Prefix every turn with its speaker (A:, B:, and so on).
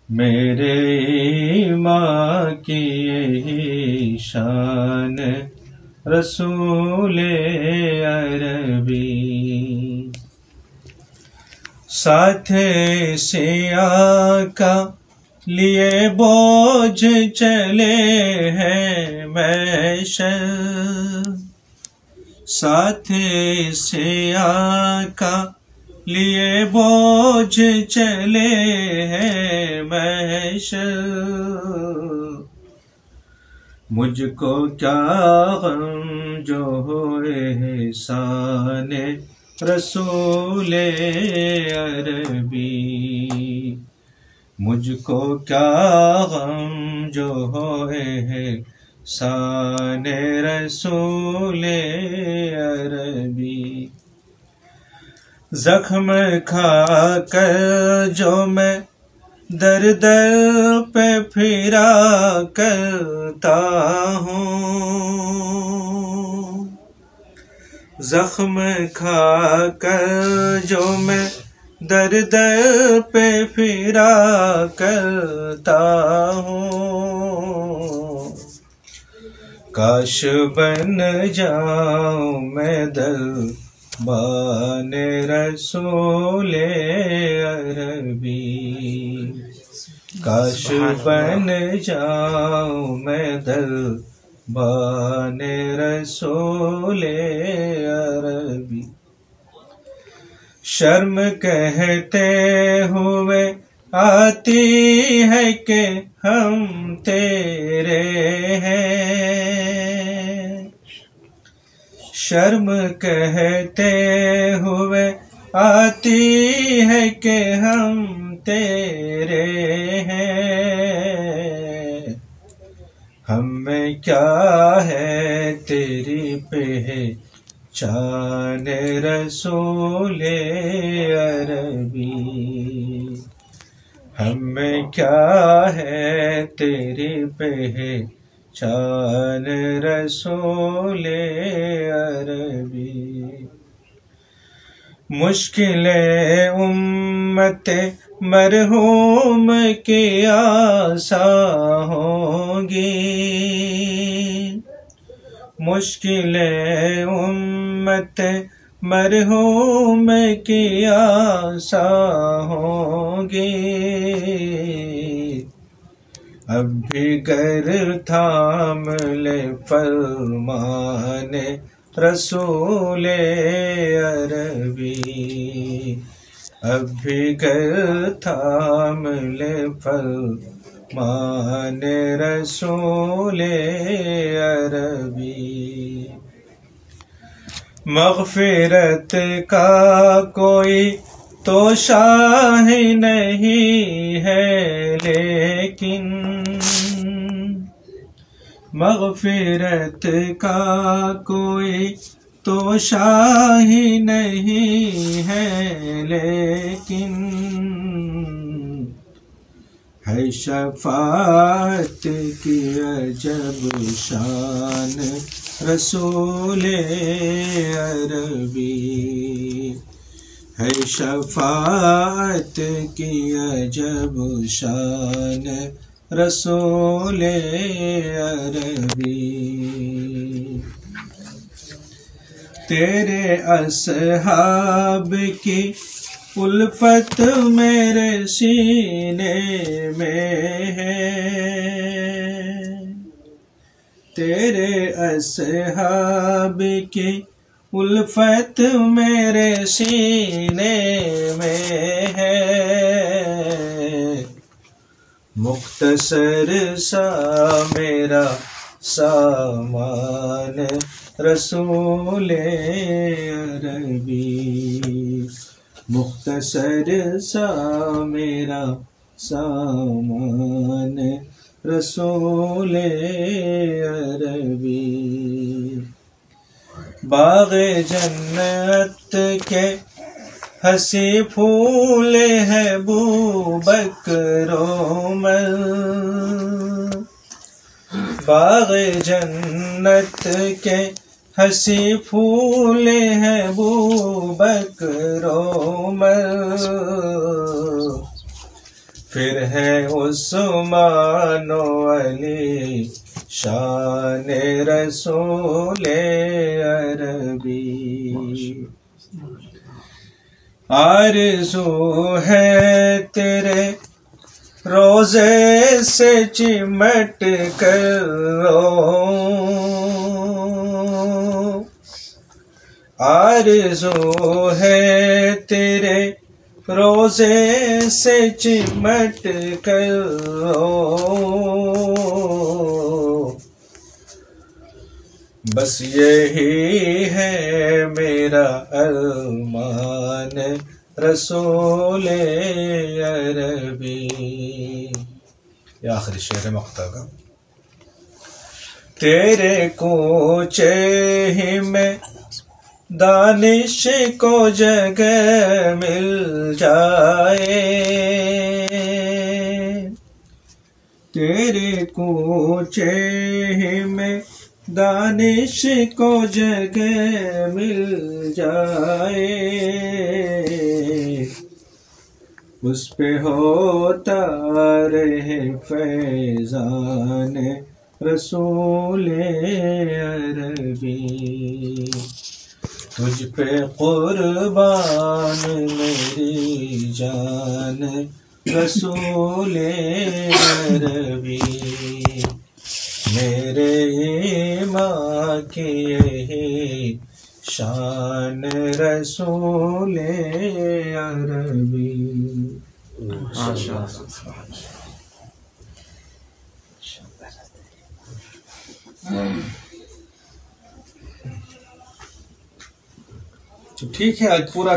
A: मेरे ईमान की यही शान रसूले अरबी। साथे से आका लिए बोझ चले हैं महशर, साथे से आका लिए बोझ चले हैं महशर। मुझको क्या गम जो होए एहसान रसूले अरबी। मुझको क्या गम जो होए एहसान रसूले अरबी। जख्म खा कर जो मैं दर दर पे फिरा करता हूँ, जख्म खा कर जो मैं दर दर पे फिरा करता हूँ। काश बन जाऊं मैं दर बाने रसूले अरबी। काश बन जाऊं मैं दर बाने रसूले अरबी। शर्म कहते हुए आती है कि हम तेरे हैं, शर्म कहते हुए आती है कि हम तेरे हैं। हमें क्या है तेरी पहचान रसूले अरबी। हमें क्या है तेरी पहचान रसूले अरबी। मुश्किलें उम्मते मरहूम की आसा होंगी, मुश्किलें उम्मते मरहूम की आसा होंगी। अब भी गर थाम ले फरमाने रसूले अरबी। अब भी गर थाम ले फरमाने रसूले अरबी। मग़फ़िरत का कोई तो शाह नहीं है, लेकिन मग़फ़िरत का कोई तो शाह नहीं है, लेकिन है शफ़ाअत की अजब शान रसूले अरबी। है शफ़ाअत की अजब शान रसूले अरबी। तेरे असहाब की उल्फत मेरे सीने में है, तेरे असहाब की उल्फत मेरे सीने में है। मुख्तसर सा मेरा सामान रसूले अरबी। मुख्तसर सा मेरा सामान रसूले अरबी। बाग़े जन्नत के हंसी फूल है बू बकरोमल, बाग़े जन्नत के हंसी फूल है बू बकरोमल। फिर है उस्मान अली शान रसूले अरबी। आरज़ू है तेरे रोज़े से चिमट कर आरज़ू है तेरे रोज़े से चिमट कर बस यही है मेरा अरमान रसूले अरबी। ये आखिरी शेर मक्ता का। तेरे कूचे ही में दानिश को जगह मिल जाए, तेरे कूचे ही में दानिश को जगह मिल जाए। उस पे होता रहे फैज़ान रसूले अरबी। तुझ पे कुर्बान मेरी जान रसूले अरबी। मेरे ईमान की यही शान रसूले अरबी। ठीक है, आज पूरा